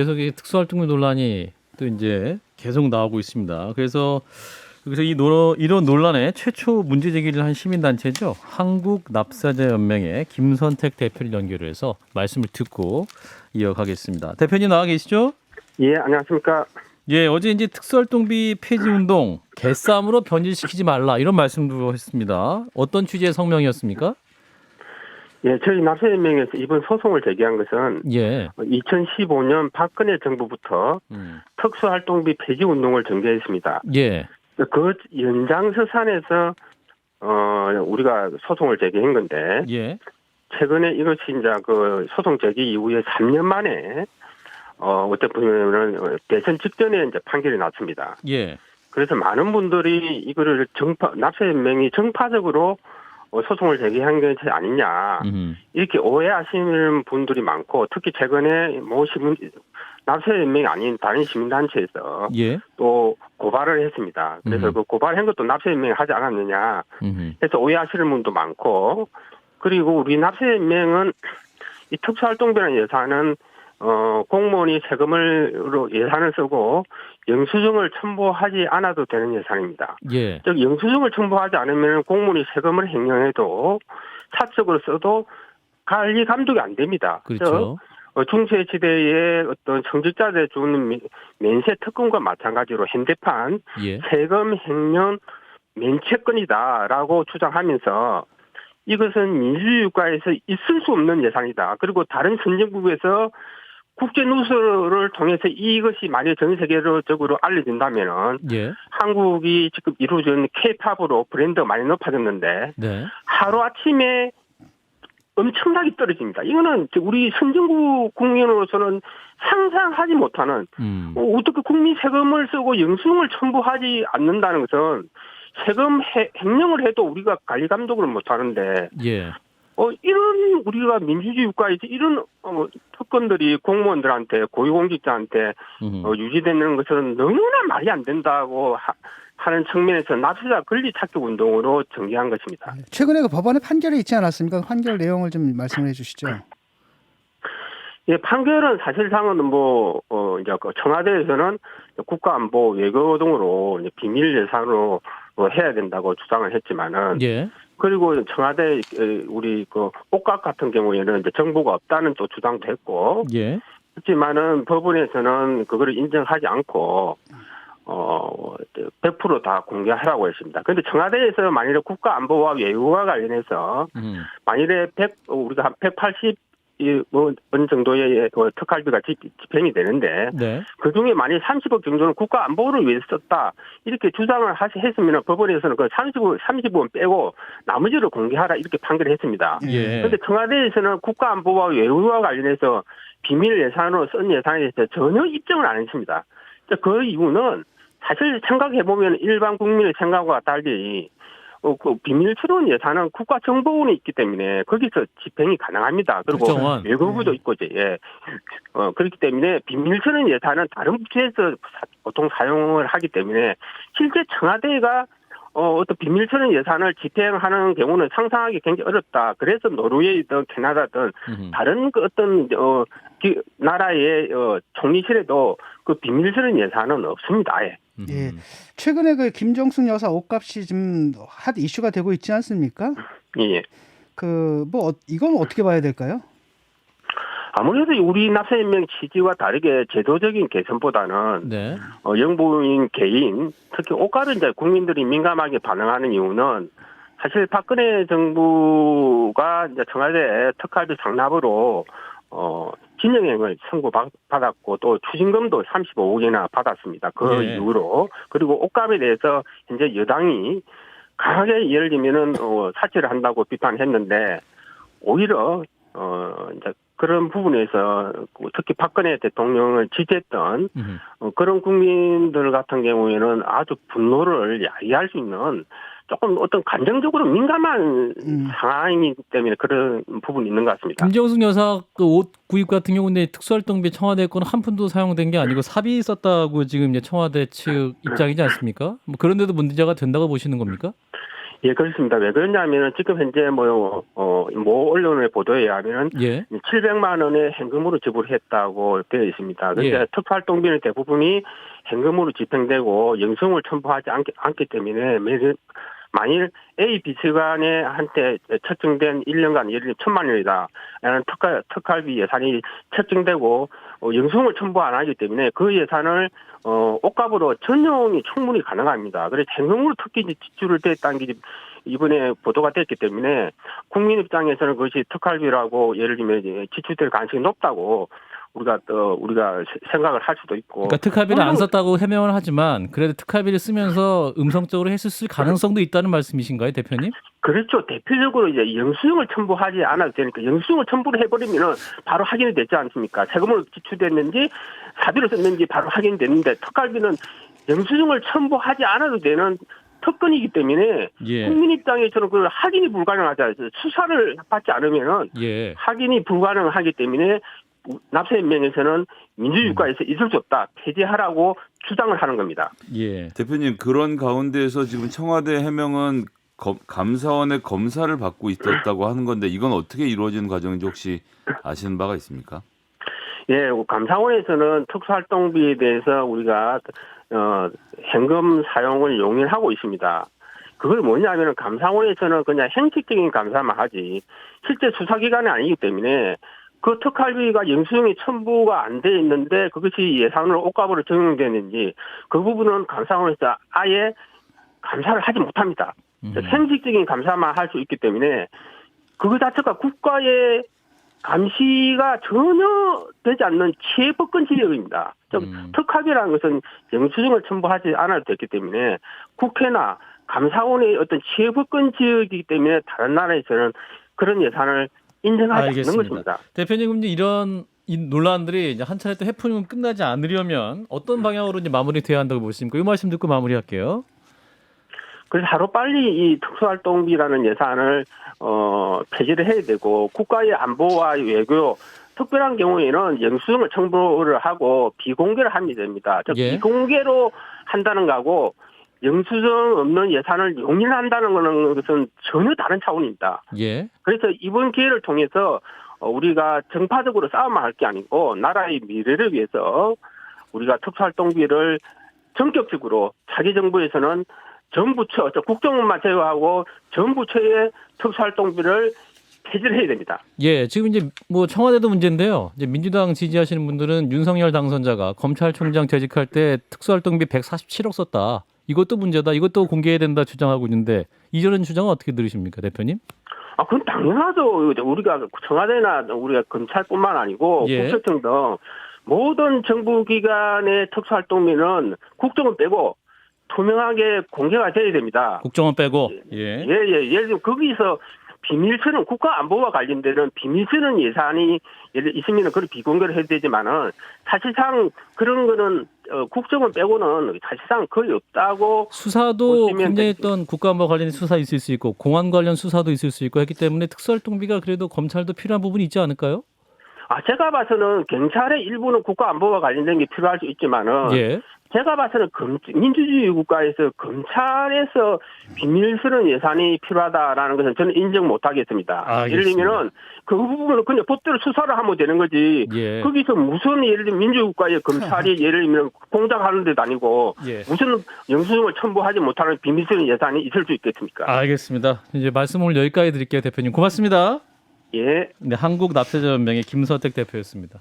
계속 이 특수활동비 논란이 또 이제 계속 나오고 있습니다. 그래서 이런 논란에 최초 문제 제기를 한 시민단체죠. 한국납사자연맹의 김선택 대표를 연결해서 말씀을 듣고 이어가겠습니다. 대표님 나와 계시죠? 예, 안녕하십니까. 예, 어제 이제 특수활동비 폐지 운동 개싸움으로 변질시키지 말라 이런 말씀도 했습니다. 어떤 취지의 성명이었습니까? 예, 저희 납세연맹에서 이번 소송을 제기한 것은 예. 2015년 박근혜 정부부터 특수활동비 폐지 운동을 전개했습니다. 예. 그 연장서산에서 우리가 소송을 제기한 건데 예. 최근에 이것이 이제 그 소송 제기 이후에 3년 만에 어떤 보면은 대선 직전에 이제 판결이 났습니다. 예. 그래서 많은 분들이 이거를 납세연맹이 정파적으로 소송을 제기한 게 아니냐 이렇게 오해하시는 분들이 많고 특히 최근에 납세연맹이 아닌 다른 시민단체에서 예. 또 고발을 했습니다. 그래서 그 고발한 것도 납세연맹이 하지 않았느냐 해서 오해하시는 분도 많고 그리고 우리 납세연맹은 이 특수활동비라는 예산은 공무원이 세금으로 예산을 쓰고 영수증을 첨부하지 않아도 되는 예산입니다. 예. 즉 영수증을 첨부하지 않으면 공무원이 세금을 횡령해도 사적으로 써도 관리 감독이 안 됩니다. 그렇죠. 즉 중세시대의 어떤 성직자들에 주는 면세 특권과 마찬가지로 현대판 예. 세금 횡령 면책권이다라고 주장하면서 이것은 민주주의 국가에서 있을 수 없는 예산이다. 그리고 다른 선진국에서 국제 누설을 통해서 이것이 만약 전 세계적으로 알려진다면은 예. 한국이 지금 이루어진 K-팝으로 브랜드가 많이 높아졌는데 네. 하루 아침에 엄청나게 떨어집니다. 이거는 우리 선진국 국민으로서는 상상하지 못하는 어떻게 국민 세금을 쓰고 영수증을 첨부하지 않는다는 것은 세금 횡령을 해도 우리가 관리 감독을 못하는데 예. 이런 우리가 민주주의 국가에서 이런 특권들이 공무원들한테 고위공직자한테 유지되는 것은 너무나 말이 안 된다고 하는 측면에서 납세자 권리 찾기 운동으로 전개한 것입니다. 최근에 그 법원의 판결이 있지 않았습니까? 판결 내용을 좀 말씀을 해주시죠. 예, 판결은 사실상은 이제 청와대에서는 국가안보 외교 등으로 비밀 예산으로 해야 된다고 주장을 했지만은. 예. 그리고 청와대 우리 그 옥각 같은 경우에는 이제 정보가 없다는 또 주장도 했고. 예. 그렇지만은 법원에서는 그거를 인정하지 않고 100% 다 공개하라고 했습니다. 그런데 청와대에서 만일에 국가안보와 외교와 관련해서 만일에 우리가 한 180 어느 정도의 특활비가 집행이 되는데 네. 그중에 만약 30억 정도는 국가 안보를 위해서 썼다 이렇게 주장을 했으면 법원에서는 그 30원 빼고 나머지를 공개하라 이렇게 판결했습니다. 예. 그런데 청와대에서는 국가 안보와 외교와 관련해서 비밀 예산으로 쓴 예산에 대해서 전혀 입증을 안 했습니다. 그 이유는 사실 생각해보면 일반 국민의 생각과 달리 그 비밀 출원 예산은 국가정보원이 있기 때문에 거기서 집행이 가능합니다. 그리고 국정원. 외교부도 있고 예. 그렇기 때문에 비밀 출원 예산은 다른 부처에서 보통 사용을 하기 때문에 실제 청와대가 어떤 비밀 출원 예산을 집행하는 경우는 상상하기 굉장히 어렵다. 그래서 노르웨이든 캐나다든 다른 그 어떤 나라의 총리실에도 그 비밀 출원 예산은 없습니다. 예. 예. 최근에 그 김정숙 여사 옷값이 좀 핫 이슈가 되고 있지 않습니까? 예. 이건 어떻게 봐야 될까요? 아무래도 우리 납세연맹 취지와 다르게 제도적인 개선보다는 네. 영부인 개인 특히 옷값은 이제 국민들이 민감하게 반응하는 이유는 사실 박근혜 정부가 이제 청와대 특활비 상납으로 진영행을 선고받았고 또 추징금도 35억이나 받았습니다. 그 네. 이후로. 그리고 옷값에 대해서 현재 여당이 강하게 예를 들면은 사퇴를 한다고 비판했는데 오히려 이제 그런 부분에서 특히 박근혜 대통령을 지지했던 그런 국민들 같은 경우에는 아주 분노를 야기할 수 있는 조금 어떤 감정적으로 민감한 상황이기 때문에 그런 부분이 있는 것 같습니다. 김정숙 여사 그 옷 구입 같은 경우는 특수활동비 청와대 거는 한 푼도 사용된 게 아니고 사비 썼다고 지금 이제 청와대 측 입장이지 않습니까? 그런데도 문제가 된다고 보시는 겁니까? 예, 그렇습니다. 왜 그러냐면은 지금 현재 모 언론의 보도에 의하면 예. 700만 원의 현금으로 지불했다고 되어 있습니다. 그런데 예. 특수활동비는 대부분이 현금으로 집행되고 영수증을 첨부하지 않기 때문에 만일 A, B 측간에 한테 책정된 1년간 예를 들면 1,000만 원이다. 라는 특활비 예산이 책정되고 영수증을 첨부 안 하기 때문에 그 예산을 옷값으로 전용이 충분히 가능합니다. 그래서 현금으로 특히 지출을 됐다는 게 이번에 보도가 됐기 때문에 국민 입장에서는 그것이 특활비라고 예를 들면 지출될 가능성이 높다고 우리가 생각을 할 수도 있고. 그러니까 특활비를 안 썼다고 해명을 하지만 그래도 특활비를 쓰면서 음성적으로 했을 가능성도 있다는 말씀이신가요, 대표님? 그렇죠. 대표적으로 이제 영수증을 첨부하지 않아도 되니까 영수증을 첨부를 해버리면은 바로 확인이 되지 않습니까? 세금으로 지출됐는지 사비로 썼는지 바로 확인이 됐는데 특활비는 영수증을 첨부하지 않아도 되는 특권이기 때문에 예. 국민 입장에서는 그 확인이 불가능하다. 수사를 받지 않으면은 예. 확인이 불가능하기 때문에 납세연맹에서는 민주주의국가에서 있을 수 없다. 폐지하라고 주장을 하는 겁니다. 예. 대표님 그런 가운데에서 지금 청와대 해명은 감사원의 검사를 받고 있었다고 하는 건데 이건 어떻게 이루어지는 과정인지 혹시 아시는 바가 있습니까? 예, 감사원에서는 특수활동비에 대해서 우리가 현금 사용을 용인하고 있습니다. 그걸 뭐냐면은 감사원에서는 그냥 형식적인 감사만 하지 실제 수사기관이 아니기 때문에 그 특활비가 영수증이 첨부가 안 돼 있는데 그것이 예산으로 옷값으로 적용되는지 그 부분은 감사원에서 아예 감사를 하지 못합니다. 형식적인 감사만 할 수 있기 때문에 그거 자체가 국가의 감시가 전혀 되지 않는 최법권 지역입니다. 즉 특활비라는 것은 영수증을 첨부하지 않아도 됐기 때문에 국회나 감사원의 어떤 최법권 지역이기 때문에 다른 나라에서는 그런 예산을 인정하지 알겠습니다. 않는 것입니다. 대표님, 이제 이런 이 논란들이 이제 한 차례 또 해프닝은 끝나지 않으려면 어떤 방향으로 이제 마무리돼야 한다고 보십니까? 이 말씀 듣고 마무리할게요. 그래서 하루빨리 이 특수활동비라는 예산을 폐지를 해야 되고 국가의 안보와 외교 특별한 경우에는 영수증을 첨부를 하고 비공개를 하면 됩니다. 즉 예. 비공개로 한다는 거하고 영수증 없는 예산을 용인한다는 것은 전혀 다른 차원입니다. 예. 그래서 이번 기회를 통해서 우리가 정파적으로 싸움을 할 게 아니고 나라의 미래를 위해서 우리가 특수활동비를 전격적으로 차기 정부에서는 전 부처, 국정원만 제외하고 전 부처의 특수활동비를 폐지를 해야 됩니다. 예, 지금 이제 뭐 청와대도 문제인데요. 이제 민주당 지지하시는 분들은 윤석열 당선자가 검찰총장 재직할 때 특수활동비 147억 썼다. 이것도 문제다. 이것도 공개해야 된다 주장하고 있는데 이런 주장은 어떻게 들으십니까, 대표님? 그건 당연하죠. 우리가 청와대나 우리가 검찰뿐만 아니고 예. 국세청 등 모든 정부기관의 특수활동비는 국정원 빼고 투명하게 공개가 돼야 됩니다. 국정원 빼고. 예. 예를 들면 거기서 비밀스러운 국가 안보와 관련되는 비밀스러운 예산이 예를 있으면 그걸 비공개를 해야 되지만은 사실상 그런 거는 국정원 빼고는 사실상 거의 없다고 수사도 보시면 굉장히 되겠습니다. 어떤 국가안보 관련 수사 있을 수 있고 공안 관련 수사도 있을 수 있고 했기 때문에 특수활동비가 그래도 검찰도 필요한 부분이 있지 않을까요? 제가 봐서는 경찰의 일부는 국가 안보와 관련된 게 필요할 수 있지만은 예. 제가 봐서는 민주주의 국가에서 검찰에서 비밀스러운 예산이 필요하다라는 것은 저는 인정 못하겠습니다. 알겠습니다. 예를 들면은 그 부분은 그냥 법대로 수사를 하면 되는 거지. 예. 거기서 무슨 예를 들면 민주국가의 검찰이 예를 들면 공작하는 데도 아니고 예. 무슨 영수증을 첨부하지 못하는 비밀스러운 예산이 있을 수 있겠습니까? 알겠습니다. 이제 말씀 오늘 여기까지 드릴게요, 대표님. 고맙습니다. 예. 네, 한국납세자연맹의 김서택 대표였습니다.